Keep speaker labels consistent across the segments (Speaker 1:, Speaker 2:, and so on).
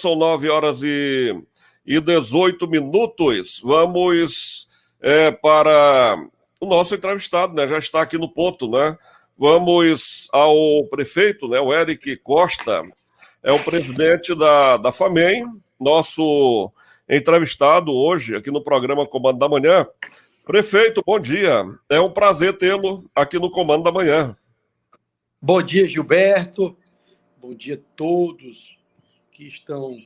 Speaker 1: são 9h18. Vamos para o nosso entrevistado, né? Já está aqui no ponto, né? Vamos ao prefeito, né? O Eric Costa, é o presidente da FAMEM, nosso entrevistado hoje aqui no programa Comando da Manhã. Prefeito, bom dia. É um prazer tê-lo aqui no Comando da Manhã.
Speaker 2: Bom dia, Gilberto. Bom dia a todos que estão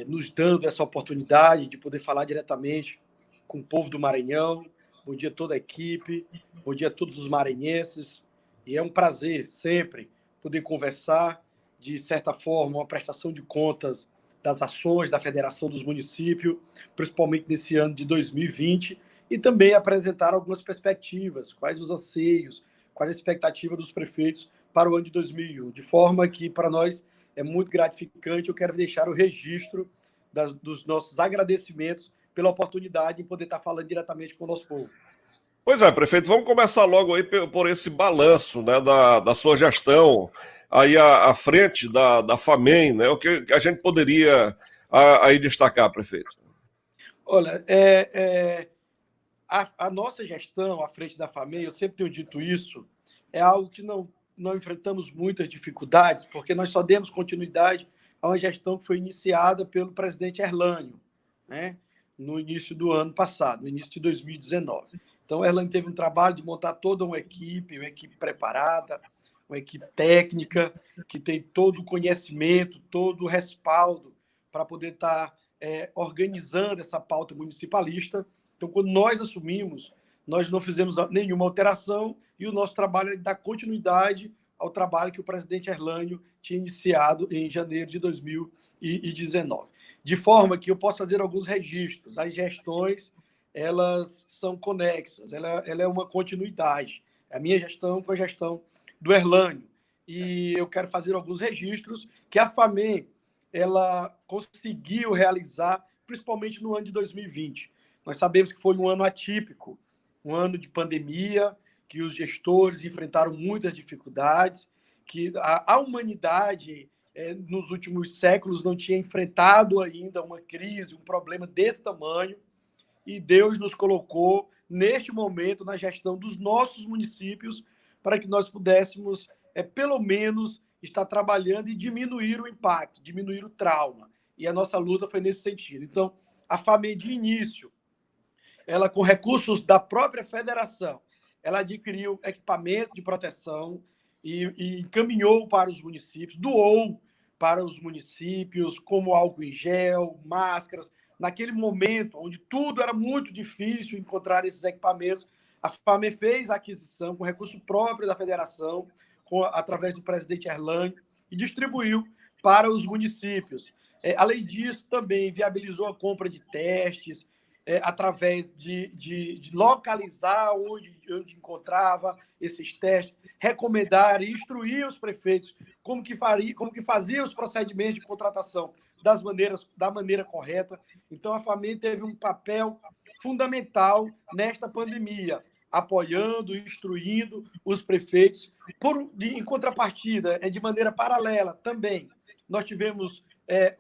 Speaker 2: nos dando essa oportunidade de poder falar diretamente com o povo do Maranhão. Bom dia a toda a equipe. Bom dia a todos os maranhenses. E é um prazer sempre poder conversar, de certa forma, uma prestação de contas das ações da Federação dos Municípios, principalmente nesse ano de 2020, e também apresentar algumas perspectivas, quais os anseios, quais a expectativa dos prefeitos para o ano de 2001, de forma que, para nós, é muito gratificante. Eu quero deixar o registro dos nossos agradecimentos pela oportunidade de poder estar falando diretamente com o nosso povo.
Speaker 1: Pois é, prefeito, vamos começar logo aí por esse balanço, né, da sua gestão aí à frente da FAMEM, né? O que a gente poderia aí destacar, prefeito?
Speaker 2: Olha, a nossa gestão à frente da FAMEM, eu sempre tenho dito isso, é algo que não enfrentamos muitas dificuldades, porque nós só demos continuidade a uma gestão que foi iniciada pelo presidente Erlânio, né, no início do ano passado, no início de 2019. Então, o Erlânio teve um trabalho de montar toda uma equipe preparada, uma equipe técnica, que tem todo o conhecimento, todo o respaldo para poder estar organizando essa pauta municipalista. Então, quando nós assumimos, nós não fizemos nenhuma alteração e o nosso trabalho é dar continuidade ao trabalho que o presidente Erlânio tinha iniciado em janeiro de 2019. De forma que eu posso fazer alguns registros. As gestões, elas são conexas, ela é uma continuidade. A minha gestão com a gestão do Erlânio. E eu quero fazer alguns registros que a FAMEM ela conseguiu realizar, principalmente no ano de 2020. Nós sabemos que foi um ano atípico, um ano de pandemia, que os gestores enfrentaram muitas dificuldades, que a humanidade, nos últimos séculos, não tinha enfrentado ainda uma crise, um problema desse tamanho, e Deus nos colocou, neste momento, na gestão dos nossos municípios, para que nós pudéssemos, pelo menos, estar trabalhando e diminuir o impacto, diminuir o trauma. E a nossa luta foi nesse sentido. Então, a FAMEM, de início, ela, com recursos da própria federação, ela adquiriu equipamento de proteção e encaminhou para os municípios, doou para os municípios, como álcool em gel, máscaras. Naquele momento, onde tudo era muito difícil encontrar esses equipamentos, a FAMEM fez a aquisição com recurso próprio da federação, através do presidente Erlânio, e distribuiu para os municípios. Além disso, também viabilizou a compra de testes, através de localizar onde encontrava esses testes, recomendar e instruir os prefeitos como que fazia os procedimentos de contratação da maneira correta. Então, a FAMEM teve um papel fundamental nesta pandemia, apoiando, instruindo os prefeitos. Em contrapartida, de maneira paralela também, nós tivemos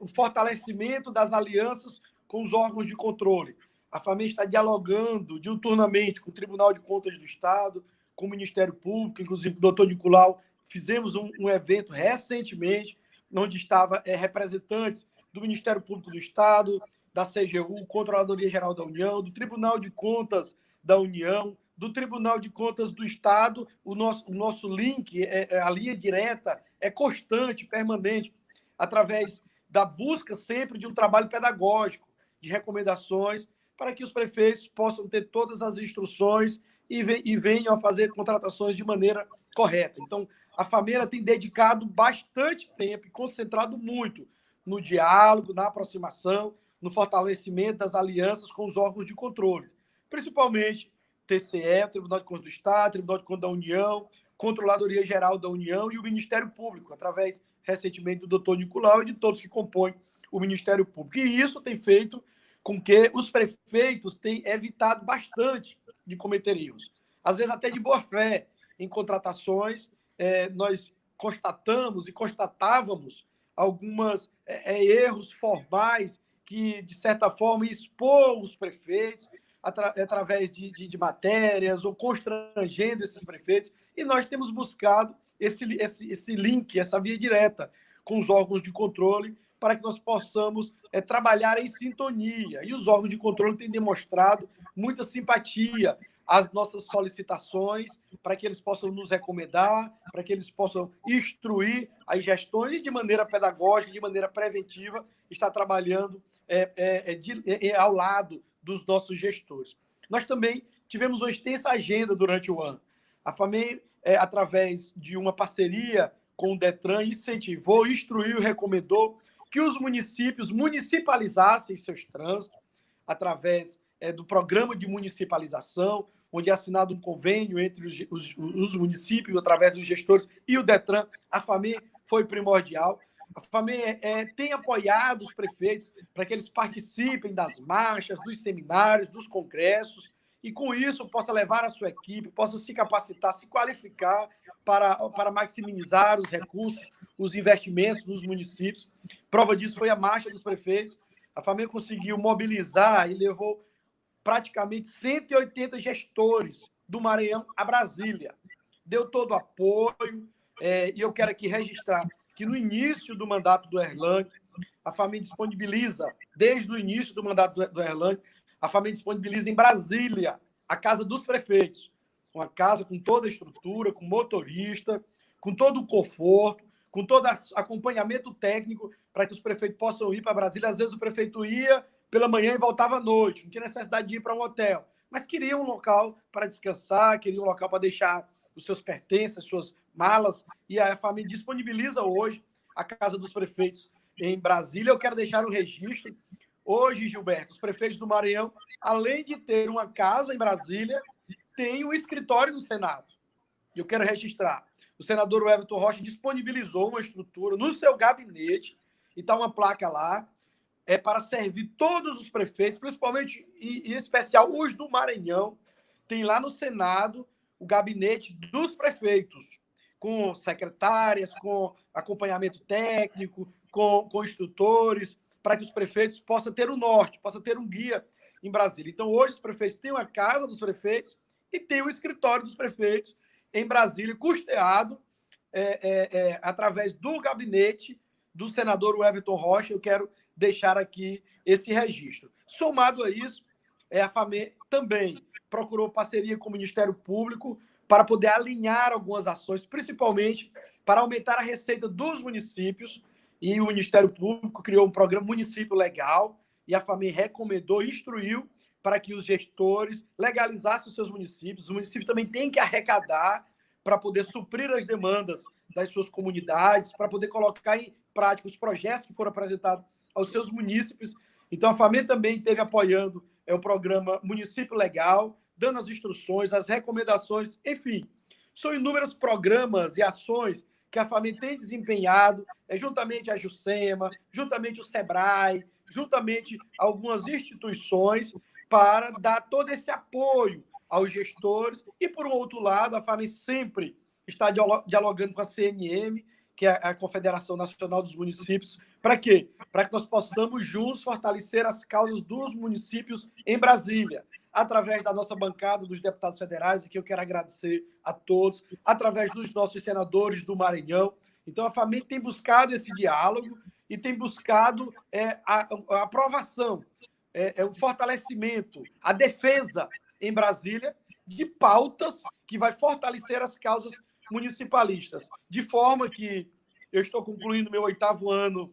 Speaker 2: o fortalecimento das alianças com os órgãos de controle. A FAMEM está dialogando diuturnamente com o Tribunal de Contas do Estado, com o Ministério Público, inclusive com o doutor Nicolau. Fizemos um evento recentemente, onde estava representantes do Ministério Público do Estado, da CGU, Controladoria Geral da União, do Tribunal de Contas da União, do Tribunal de Contas do Estado. O nosso link, a linha direta, é constante, permanente, através da busca sempre de um trabalho pedagógico, de recomendações, para que os prefeitos possam ter todas as instruções e venham a fazer contratações de maneira correta. Então, a FAMEM tem dedicado bastante tempo e concentrado muito no diálogo, na aproximação, no fortalecimento das alianças com os órgãos de controle, principalmente TCE, Tribunal de Contas do Estado, Tribunal de Contas da União, Controladoria Geral da União e o Ministério Público, através, recentemente, do doutor Nicolau e de todos que compõem o Ministério Público. E isso tem feito com que os prefeitos tenham evitado bastante de cometer erros. Às vezes até de boa fé em contratações, nós constatamos e constatávamos algumas erros formais que, de certa forma, expor os prefeitos através de matérias ou constrangendo esses prefeitos. E nós temos buscado esse link, essa via direta com os órgãos de controle para que nós possamos trabalhar em sintonia. E os órgãos de controle têm demonstrado muita simpatia às nossas solicitações, para que eles possam nos recomendar, para que eles possam instruir as gestões e, de maneira pedagógica, de maneira preventiva, estar trabalhando ao lado dos nossos gestores. Nós também tivemos uma extensa agenda durante o ano. A FAMEM, através de uma parceria com o Detran, incentivou, instruiu e recomendou que os municípios municipalizassem seus trânsitos através do programa de municipalização, onde é assinado um convênio entre os municípios, através dos gestores, e o Detran. A FAMEM foi primordial. A FAMEM tem apoiado os prefeitos para que eles participem das marchas, dos seminários, dos congressos, e com isso possa levar a sua equipe, possa se capacitar, se qualificar para maximizar os recursos, os investimentos nos municípios. Prova disso foi a marcha dos prefeitos. A FAMEM conseguiu mobilizar e levou praticamente 180 gestores do Maranhão a Brasília. Deu todo o apoio, e eu quero aqui registrar que no início do mandato do Erlang, a FAMEM disponibiliza, desde o início do mandato do Erlang, a FAMEM disponibiliza em Brasília a Casa dos Prefeitos, uma casa com toda a estrutura, com motorista, com todo o conforto, com todo acompanhamento técnico para que os prefeitos possam ir para Brasília. Às vezes o prefeito ia pela manhã e voltava à noite, não tinha necessidade de ir para um hotel, mas queria um local para descansar, queria um local para deixar os seus pertences, as suas malas, e a FAMEM disponibiliza hoje a Casa dos Prefeitos em Brasília. Eu quero deixar um registro. Hoje, Gilberto, os prefeitos do Maranhão, além de ter uma casa em Brasília, têm um escritório no Senado. E eu quero registrar. O senador Everton Rocha disponibilizou uma estrutura no seu gabinete, e está uma placa lá, para servir todos os prefeitos, principalmente, e em especial, os do Maranhão. Tem lá no Senado o gabinete dos prefeitos, com secretárias, com acompanhamento técnico, com instrutores, para que os prefeitos possam ter o norte, possam ter um guia em Brasília. Então, hoje, os prefeitos têm uma casa dos prefeitos e tem o escritório dos prefeitos em Brasília, custeado através do gabinete do senador Everton Rocha. Eu quero deixar aqui esse registro. Somado a isso, a FAMEM também procurou parceria com o Ministério Público para poder alinhar algumas ações, principalmente para aumentar a receita dos municípios, e o Ministério Público criou um programa Município Legal, e a FAMEM recomendou, instruiu para que os gestores legalizassem os seus municípios. O município também tem que arrecadar para poder suprir as demandas das suas comunidades, para poder colocar em prática os projetos que foram apresentados aos seus munícipes. Então, a FAMEM também esteve apoiando o programa Município Legal, dando as instruções, as recomendações, enfim. São inúmeros programas e ações que a FAMEM tem desempenhado, juntamente a Juscema, juntamente o SEBRAE, juntamente algumas instituições, para dar todo esse apoio aos gestores. E, por um outro lado, a FAMEM sempre está dialogando com a CNM, que é a Confederação Nacional dos Municípios. Para quê? Para que nós possamos juntos fortalecer as causas dos municípios em Brasília, através da nossa bancada dos deputados federais, aqui eu quero agradecer a todos, através dos nossos senadores do Maranhão. Então, a FAMEM tem buscado esse diálogo e tem buscado a aprovação, o fortalecimento, a defesa em Brasília de pautas que vai fortalecer as causas municipalistas, de forma que eu estou concluindo meu 8º ano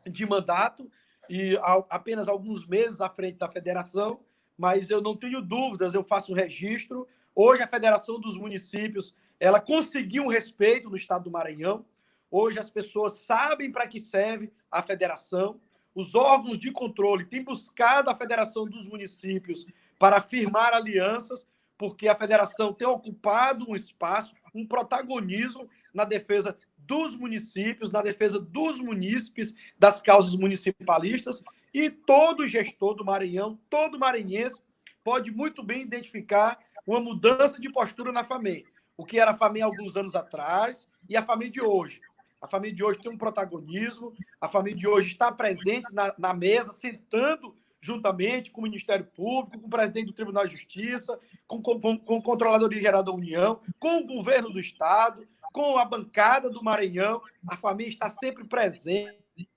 Speaker 2: de mandato e apenas alguns meses à frente da federação, mas eu não tenho dúvidas, eu faço um registro. Hoje a Federação dos Municípios, ela conseguiu um respeito no estado do Maranhão. Hoje as pessoas sabem para que serve a federação. Os órgãos de controle têm buscado a Federação dos Municípios para firmar alianças, porque a federação tem ocupado um espaço, um protagonismo na defesa dos municípios, na defesa dos munícipes, das causas municipalistas, e todo gestor do Maranhão, todo maranhense, pode muito bem identificar uma mudança de postura na FAMEM. O que era a FAMEM há alguns anos atrás e a FAMEM de hoje. A família de hoje tem um protagonismo, a família de hoje está presente na mesa, sentando juntamente com o Ministério Público, com o presidente do Tribunal de Justiça, com o Controladoria Geral da União, com o governo do Estado, com a bancada do Maranhão. A família está sempre presente.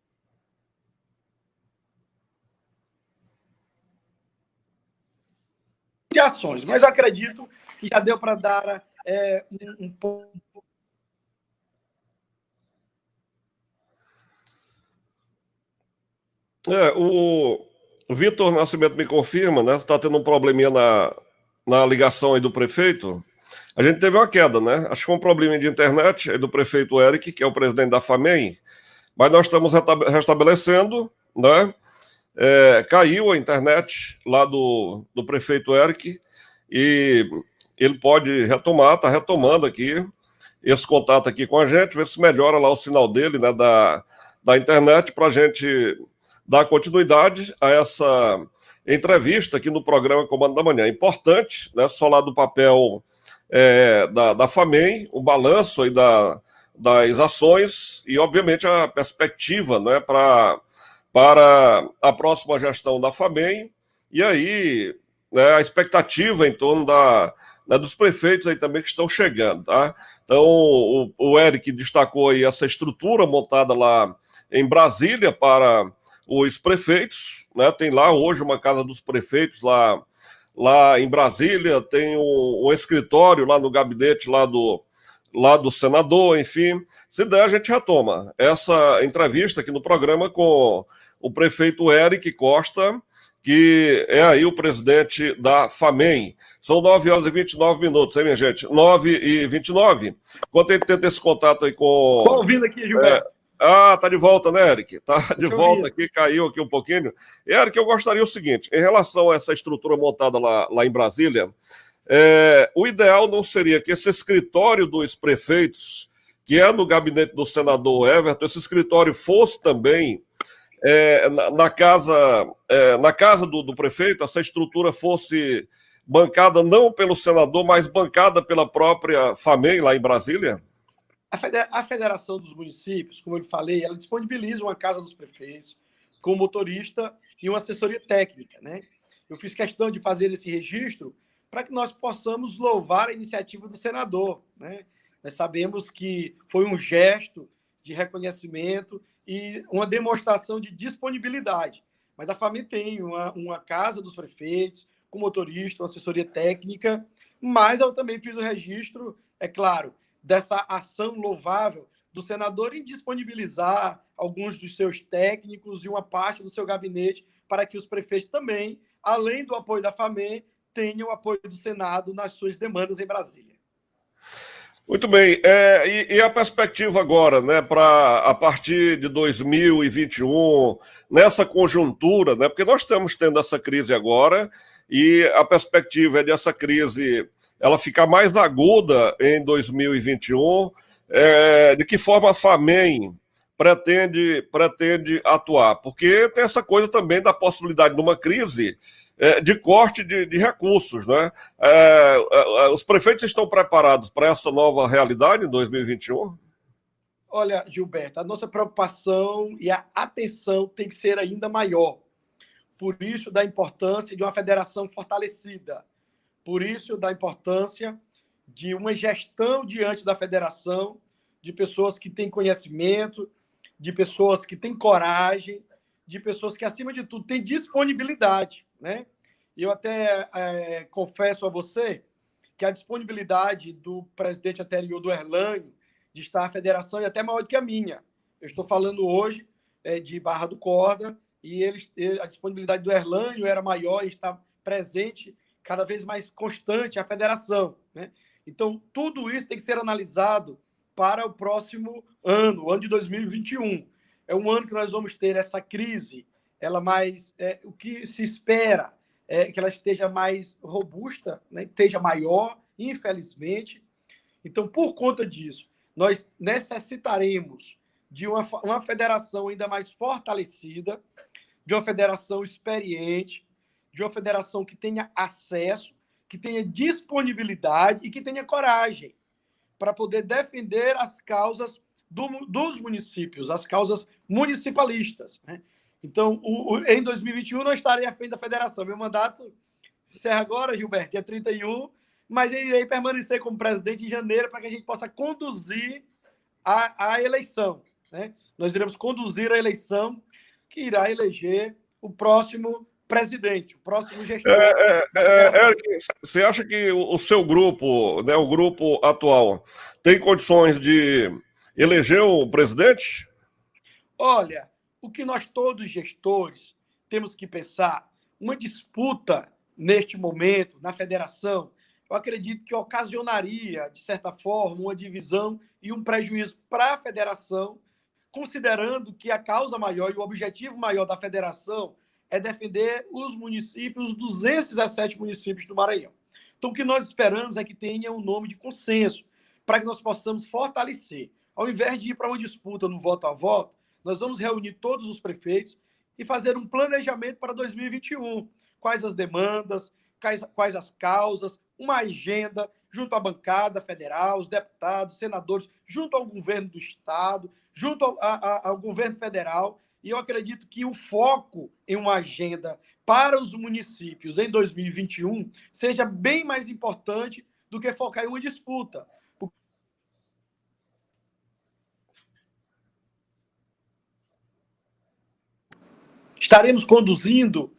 Speaker 2: De ações, mas eu acredito que já deu para dar um pouco.
Speaker 1: O Vitor Nascimento me confirma, né? Você está tendo um probleminha na ligação aí do prefeito. A gente teve uma queda, né? Acho que foi um probleminha de internet aí do prefeito Eric, que é o presidente da FAMEM, mas nós estamos restabelecendo, né? Caiu a internet lá do prefeito Eric e ele pode retomar, está retomando aqui esse contato aqui com a gente, ver se melhora lá o sinal dele, né, da internet, para a gente dar continuidade a essa entrevista aqui no programa Comando da Manhã. É importante, né, falar do papel da FAMEM, o balanço aí das ações e, obviamente, a perspectiva, né, para a próxima gestão da FAMEM e aí, né, a expectativa em torno dos prefeitos aí também que estão chegando, tá? Então, o Eric destacou aí essa estrutura montada lá em Brasília para os prefeitos, né? Tem lá hoje uma casa dos prefeitos lá em Brasília, tem um escritório lá no gabinete lá do senador, enfim. Se der, a gente retoma essa entrevista aqui no programa com o prefeito Eric Costa, que é aí o presidente da FAMEM. São 9h29, hein, minha gente? 9h29. Enquanto ele tenta esse contato aí com...
Speaker 2: Estou ouvindo aqui, Gilberto.
Speaker 1: Tá de volta, né, Eric? Tá de volta aqui, caiu aqui um pouquinho. Eric, eu gostaria o seguinte, em relação a essa estrutura montada lá em Brasília, o ideal não seria que esse escritório dos prefeitos, que é no gabinete do senador Everton, esse escritório fosse também na casa do prefeito, essa estrutura fosse bancada não pelo senador, mas bancada pela própria FAMEM lá em Brasília?
Speaker 2: A Federação dos Municípios, como eu falei, ela disponibiliza uma casa dos prefeitos com motorista e uma assessoria técnica, né? Eu fiz questão de fazer esse registro para que nós possamos louvar a iniciativa do senador, né? Nós sabemos que foi um gesto de reconhecimento e uma demonstração de disponibilidade. Mas a FAMEM tem uma casa dos prefeitos, com motorista, uma assessoria técnica, mas eu também fiz o registro, é claro, dessa ação louvável do senador em disponibilizar alguns dos seus técnicos e uma parte do seu gabinete para que os prefeitos também, além do apoio da FAMEM, tenham o apoio do Senado nas suas demandas em Brasília.
Speaker 1: Muito bem. E a perspectiva agora, né, para a partir de 2021, nessa conjuntura, né, porque nós estamos tendo essa crise agora e a perspectiva é dessa crise ela ficar mais aguda em 2021. De que forma a FAMEM pretende atuar? Porque tem essa coisa também da possibilidade de uma crise de corte de recursos, né? Os prefeitos estão preparados para essa nova realidade em 2021?
Speaker 2: Olha, Gilberto, a nossa preocupação e a atenção tem que ser ainda maior. Por isso, da importância de uma federação fortalecida. Por isso, da importância de uma gestão diante da federação, de pessoas que têm conhecimento, de pessoas que têm coragem, de pessoas que, acima de tudo, têm disponibilidade, né? Eu até confesso a você que a disponibilidade do presidente anterior, do Erlânio, de estar à federação é até maior do que a minha. Eu estou falando hoje de Barra do Corda e a disponibilidade do Erlânio era maior e está presente cada vez mais constante a federação, né? Então, tudo isso tem que ser analisado para o próximo ano, o ano de 2021. É um ano que nós vamos ter essa crise, o que se espera é que ela esteja mais robusta, né? Esteja maior, infelizmente. Então, por conta disso, nós necessitaremos de uma federação ainda mais fortalecida, de uma federação experiente, de uma federação que tenha acesso, que tenha disponibilidade e que tenha coragem para poder defender as causas dos municípios, as causas municipalistas, né? Então, em 2021, não estarei à frente da federação. Meu mandato encerra agora, Gilberto, dia 31, mas eu irei permanecer como presidente em janeiro para que a gente possa conduzir a eleição, né? Nós iremos conduzir a eleição que irá eleger o próximo presidente, o próximo gestor.
Speaker 1: Eric, você acha que o seu grupo, né, o grupo atual, tem condições de eleger um presidente?
Speaker 2: Olha, o que nós todos gestores temos que pensar, uma disputa neste momento na federação, eu acredito que ocasionaria, de certa forma, uma divisão e um prejuízo para a federação, considerando que a causa maior e o objetivo maior da federação é defender os municípios, os 217 municípios do Maranhão. Então, o que nós esperamos é que tenha um nome de consenso, para que nós possamos fortalecer. Ao invés de ir para uma disputa no voto a voto, nós vamos reunir todos os prefeitos e fazer um planejamento para 2021. Quais as demandas, quais as causas, uma agenda junto à bancada federal, os deputados, senadores, junto ao governo do Estado, junto ao governo federal. E eu acredito que o foco em uma agenda para os municípios em 2021 seja bem mais importante do que focar em uma disputa. Estaremos conduzindo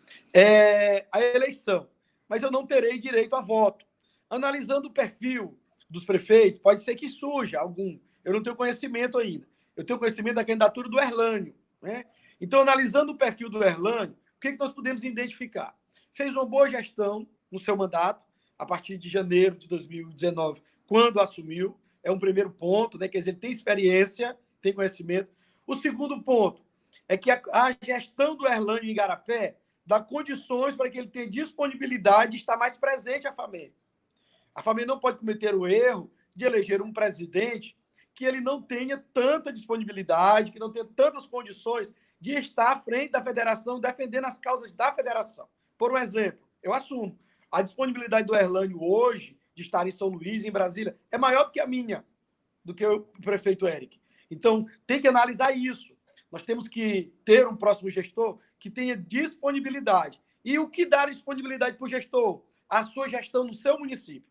Speaker 2: a eleição, mas eu não terei direito a voto. Analisando o perfil dos prefeitos, pode ser que surja algum. Eu não tenho conhecimento ainda. Eu tenho conhecimento da candidatura do Erlânio, né? Então, analisando o perfil do Erlânio, o que nós podemos identificar? Fez uma boa gestão no seu mandato, a partir de janeiro de 2019, quando assumiu. É um primeiro ponto, né? Quer dizer, ele tem experiência, tem conhecimento. O segundo ponto é que a gestão do Erlânio em Igarapé dá condições para que ele tenha disponibilidade de estar mais presente à FAMER. A FAMER não pode cometer o erro de eleger um presidente que ele não tenha tanta disponibilidade, que não tenha tantas condições de estar à frente da federação, defendendo as causas da federação. Por um exemplo, eu assumo, a disponibilidade do Erlânio hoje, de estar em São Luís, em Brasília, é maior do que a minha, do que o prefeito Eric. Então, tem que analisar isso. Nós temos que ter um próximo gestor que tenha disponibilidade. E o que dá disponibilidade para o gestor? A sua gestão no seu município.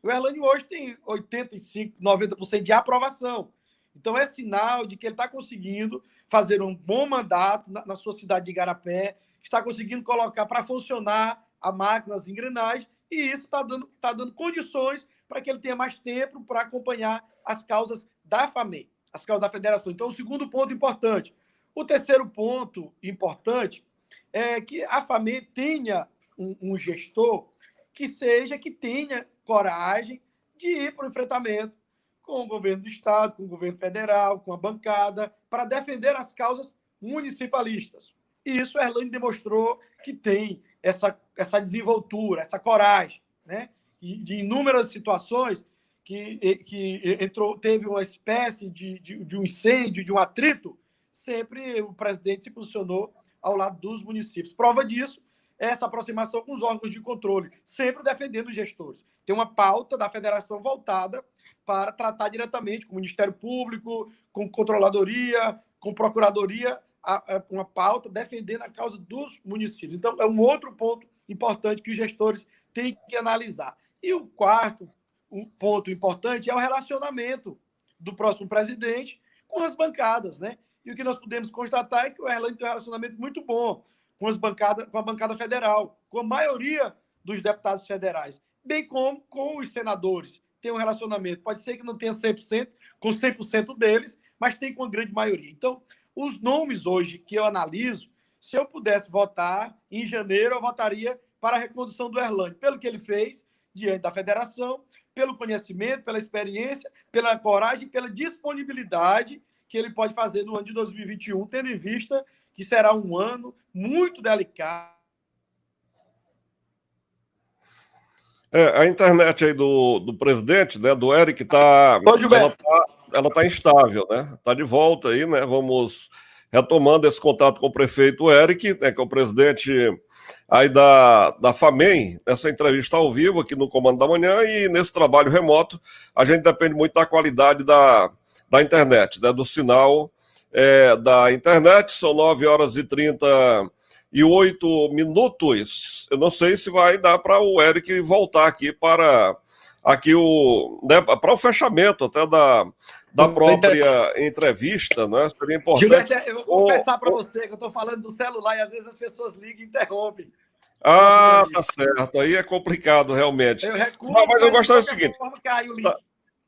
Speaker 2: O Erlânio hoje tem 85%, 90% de aprovação. Então, é sinal de que ele está conseguindo fazer um bom mandato na sua cidade de Igarapé, está conseguindo colocar para funcionar a máquina, as engrenagens, e isso está dando condições para que ele tenha mais tempo para acompanhar as causas da FAMER, as causas da federação. Então, o segundo ponto importante. O terceiro ponto importante é que a FAMER tenha um gestor que tenha coragem de ir para o enfrentamento com o governo do Estado, com o governo federal, com a bancada, para defender as causas municipalistas. E isso o Erlânio demonstrou que tem essa desenvoltura, essa coragem, né? E de inúmeras situações que teve uma espécie de um incêndio, de um atrito, sempre o presidente se posicionou ao lado dos municípios. Prova disso é essa aproximação com os órgãos de controle, sempre defendendo os gestores. Tem uma pauta da federação voltada para tratar diretamente com o Ministério Público, com Controladoria, com Procuradoria, uma pauta defendendo a causa dos municípios. Então, é um outro ponto importante que os gestores têm que analisar. E o quarto ponto importante é o relacionamento do próximo presidente com as bancadas, né? E o que nós podemos constatar é que o Erlânio tem um relacionamento muito bom com a bancada federal, com a maioria dos deputados federais, bem como com os senadores. Tem um relacionamento, pode ser que não tenha 100%, com 100% deles, mas tem com a grande maioria. Então, os nomes hoje que eu analiso, se eu pudesse votar, em janeiro eu votaria para a recondução do Erlânio, pelo que ele fez diante da federação, pelo conhecimento, pela experiência, pela coragem, pela disponibilidade que ele pode fazer no ano de 2021, tendo em vista que será um ano muito delicado.
Speaker 1: A internet aí do presidente, né, do Eric, ela tá instável, né? Está de volta aí, né? Vamos retomando esse contato com o prefeito Eric, né, que é o presidente aí da FAMEM, nessa entrevista ao vivo aqui no Comando da Manhã, e nesse trabalho remoto, a gente depende muito da qualidade da internet, né, do sinal da internet. São 9h38. Eu não sei se vai dar para o Eric voltar aqui para para o fechamento até da própria entrevista, né? Seria importante.
Speaker 2: Gilberto, eu vou confessar para você que eu estou falando do celular e às vezes as pessoas ligam e interrompem.
Speaker 1: Ah, tá certo. Aí é complicado, realmente.
Speaker 2: Eu recuo,
Speaker 1: Mas eu gostaria do seguinte.
Speaker 2: Forma, cai o link.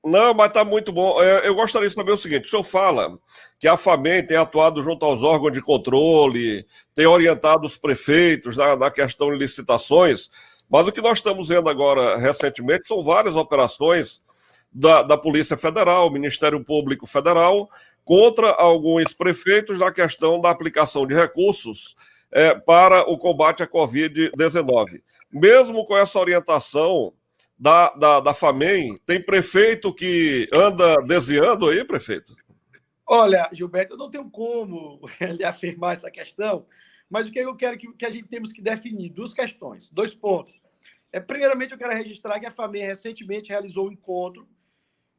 Speaker 1: Não, mas está muito bom. Eu gostaria de saber o seguinte: o senhor fala que a FAMEM tem atuado junto aos órgãos de controle, tem orientado os prefeitos na questão de licitações, mas o que nós estamos vendo agora recentemente são várias operações da Polícia Federal, Ministério Público Federal, contra alguns prefeitos na questão da aplicação de recursos para o combate à Covid-19. Mesmo com essa orientação da FAMEM, tem prefeito que anda desviando aí, prefeito?
Speaker 2: Olha, Gilberto, eu não tenho como lhe afirmar essa questão, mas o que eu quero que a gente temos que definir? Duas questões, 2 pontos. Primeiramente, eu quero registrar que a FAMEM recentemente realizou um encontro,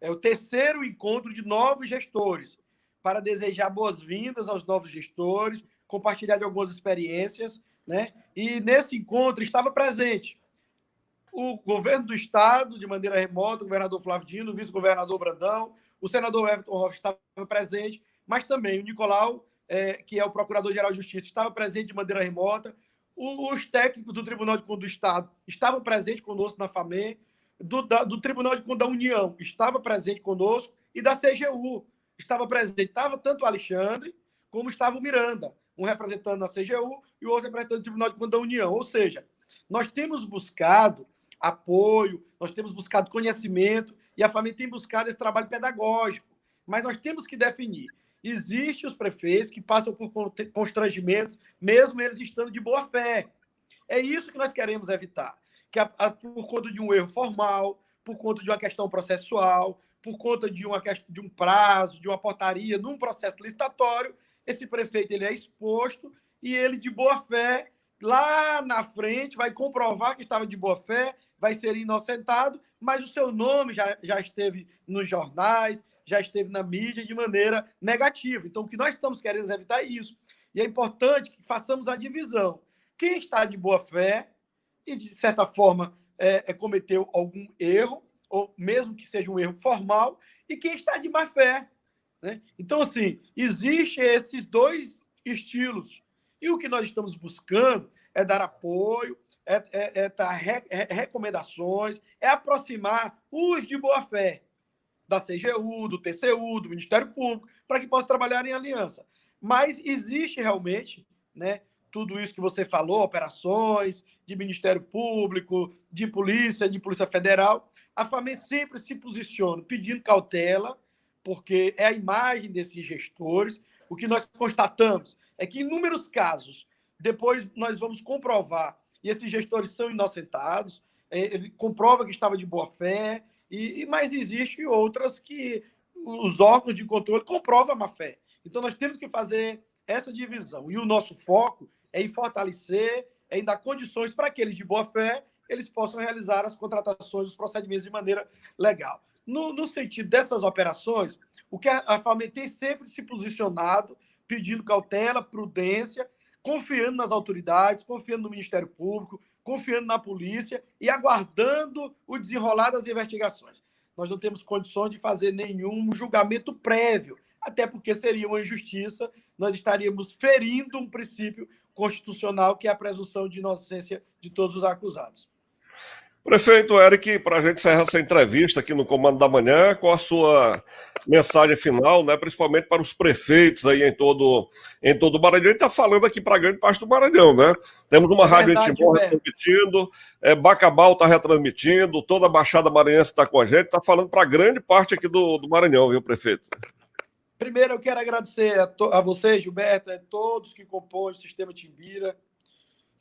Speaker 2: o 3º encontro de novos gestores, para desejar boas-vindas aos novos gestores, compartilhar de algumas experiências, né? E nesse encontro estava presente o governo do Estado, de maneira remota, o governador Flávio Dino, o vice-governador Brandão, o senador Everton Rocha estava presente, mas também o Nicolau, que é o procurador-geral de Justiça, estava presente de maneira remota, os técnicos do Tribunal de Contas do Estado estavam presentes conosco na FAMEM, do Tribunal de Contas da União estava presente conosco, e da CGU estava presente. Estava tanto o Alexandre como estava o Miranda, um representando da CGU e o outro representando do Tribunal de Contas da União. Ou seja, nós temos buscado apoio, nós temos buscado conhecimento e a FAMEM tem buscado esse trabalho pedagógico. Mas nós temos que definir. Existem os prefeitos que passam por constrangimentos, mesmo eles estando de boa fé. É isso que nós queremos evitar. Que por conta de um erro formal, por conta de uma questão processual, por conta de um prazo, de uma portaria, num processo licitatório, esse prefeito ele é exposto e ele, de boa fé, lá na frente, vai comprovar que estava de boa fé, vai ser inocentado, mas o seu nome já esteve nos jornais, já esteve na mídia de maneira negativa. Então, o que nós estamos querendo evitar é isso. E é importante que façamos a divisão. Quem está de boa fé e, de certa forma, cometeu algum erro, ou mesmo que seja um erro formal, e quem está de má fé. Né? Então, assim, existem esses 2 estilos. E o que nós estamos buscando é dar apoio, dar recomendações, aproximar os de boa fé da CGU, do TCU, do Ministério Público, para que possam trabalhar em aliança. Mas existe realmente, né, tudo isso que você falou, operações de Ministério Público, de Polícia Federal. A FAMEM sempre se posiciona pedindo cautela, porque é a imagem desses gestores. O que nós constatamos é que, em inúmeros casos, depois nós vamos comprovar, e esses gestores são inocentados, ele comprova que estava de boa fé, mas existem outras que os órgãos de controle comprovam a má fé. Então, nós temos que fazer essa divisão. E o nosso foco é em fortalecer, é em dar condições para aqueles de boa fé, eles possam realizar as contratações, os procedimentos de maneira legal. No sentido dessas operações, o que a FAMEM tem sempre se posicionado, pedindo cautela, prudência, confiando nas autoridades, confiando no Ministério Público, confiando na polícia e aguardando o desenrolar das investigações. Nós não temos condições de fazer nenhum julgamento prévio, até porque seria uma injustiça, nós estaríamos ferindo um princípio constitucional, que é a presunção de inocência de todos os acusados.
Speaker 1: Prefeito Eric, para a gente encerrar essa entrevista aqui no Comando da Manhã, qual a sua mensagem final, né, principalmente para os prefeitos aí em todo o Maranhão? A gente está falando aqui para grande parte do Maranhão, né? Temos uma rádio em Timor retransmitindo, Bacabal está retransmitindo, toda a Baixada Maranhense está com a gente, está falando para grande parte aqui do Maranhão, viu, prefeito?
Speaker 2: Primeiro, eu quero agradecer a você, Gilberto, a todos que compõem o Sistema Timbira,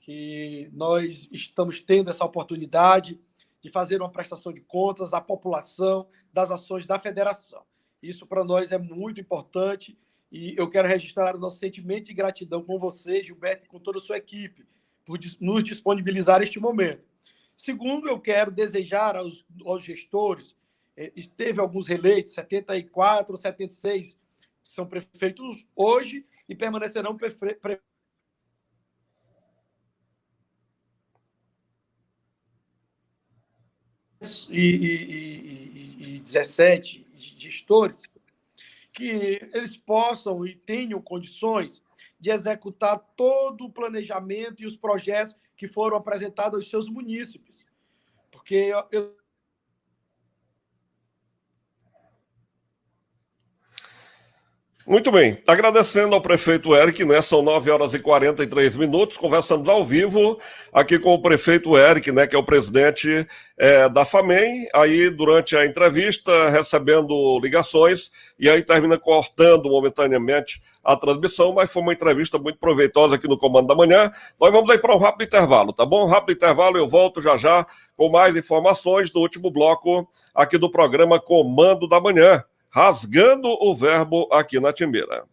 Speaker 2: que nós estamos tendo essa oportunidade de fazer uma prestação de contas à população das ações da federação. Isso para nós é muito importante e eu quero registrar o nosso sentimento de gratidão com você, Gilberto, e com toda a sua equipe, por nos disponibilizar este momento. Segundo, eu quero desejar aos gestores teve alguns reeleitos, 74 ou 76, que são prefeitos hoje e permanecerão prefeitos e 17 gestores, que eles possam e tenham condições de executar todo o planejamento e os projetos que foram apresentados aos seus munícipes. Porque
Speaker 1: Muito bem, agradecendo ao prefeito Eric, né? São 9h43, conversamos ao vivo aqui com o prefeito Eric, né? Que é o presidente da FAMEM, aí durante a entrevista, recebendo ligações, e aí termina cortando momentaneamente a transmissão, mas foi uma entrevista muito proveitosa aqui no Comando da Manhã. Nós vamos aí para um rápido intervalo, tá bom? Rápido intervalo, eu volto já já com mais informações do último bloco aqui do programa Comando da Manhã. Rasgando o verbo aqui na Timbeira.